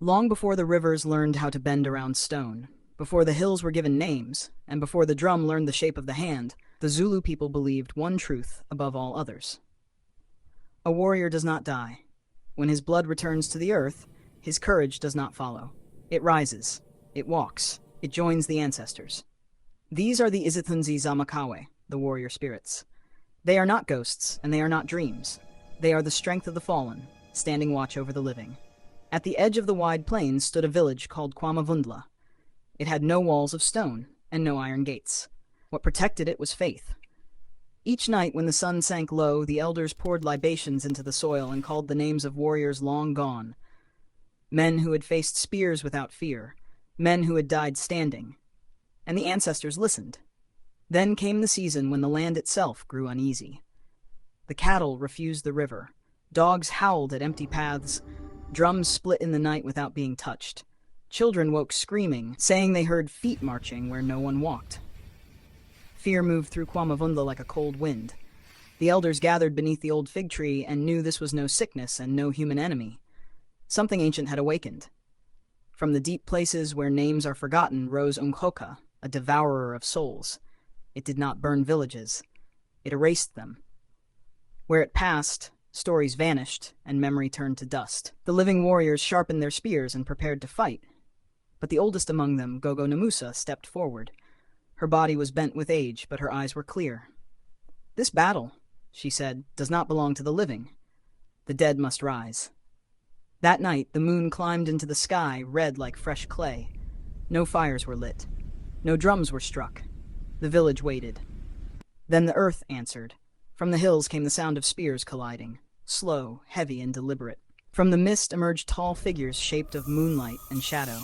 Long before the rivers learned how to bend around stone, before the hills were given names, and before the drum learned the shape of the hand, the Zulu people believed one truth above all others. A warrior does not die. When his blood returns to the earth, his courage does not follow. It rises, it walks, it joins the ancestors. These are the Izithunzi Zamakawe, the warrior spirits. They are not ghosts, and they are not dreams. They are the strength of the fallen, standing watch over the living. At the edge of the wide plains stood a village called Kwamavundla. It had no walls of stone and no iron gates. What protected it was faith. Each night when the sun sank low, the elders poured libations into the soil and called the names of warriors long gone. Men who had faced spears without fear, men who had died standing. And the ancestors listened. Then came the season when the land itself grew uneasy. The cattle refused the river. Dogs howled at empty paths. Drums split in the night without being touched. Children woke screaming, saying they heard feet marching where no one walked. Fear moved through Kwamavundla like a cold wind. The elders gathered beneath the old fig tree and knew this was no sickness and no human enemy. Something ancient had awakened. From the deep places where names are forgotten rose Umhoka, a devourer of souls. It did not burn villages. It erased them. Where it passed, stories vanished, and memory turned to dust. The living warriors sharpened their spears and prepared to fight. But the oldest among them, Gogo Namusa, stepped forward. Her body was bent with age, but her eyes were clear. "This battle," she said, "does not belong to the living. The dead must rise." That night, the moon climbed into the sky, red like fresh clay. No fires were lit. No drums were struck. The village waited. Then the earth answered. From the hills came the sound of spears colliding, slow, heavy, and deliberate. From the mist emerged tall figures shaped of moonlight and shadow.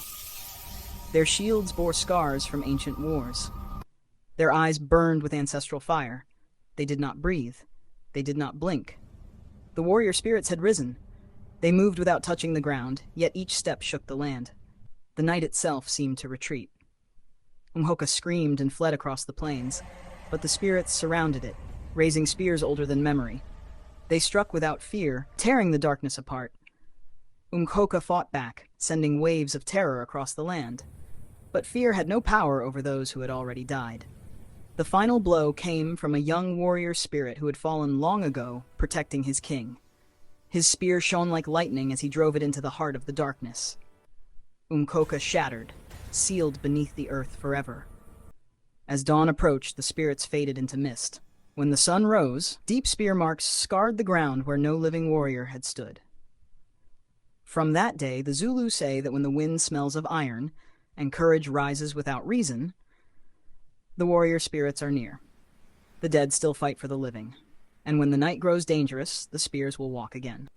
Their shields bore scars from ancient wars. Their eyes burned with ancestral fire. They did not breathe. They did not blink. The warrior spirits had risen. They moved without touching the ground, yet each step shook the land. The night itself seemed to retreat. Umhoka screamed and fled across the plains, but the spirits surrounded it, raising spears older than memory. They struck without fear, tearing the darkness apart. Umhoka fought back, sending waves of terror across the land. But fear had no power over those who had already died. The final blow came from a young warrior spirit who had fallen long ago, protecting his king. His spear shone like lightning as he drove it into the heart of the darkness. Umhoka shattered, sealed beneath the earth forever. As dawn approached, the spirits faded into mist. When the sun rose, deep spear marks scarred the ground where no living warrior had stood. From that day, the Zulu say that when the wind smells of iron, and courage rises without reason, the warrior spirits are near. The dead still fight for the living, and when the night grows dangerous, the spears will walk again.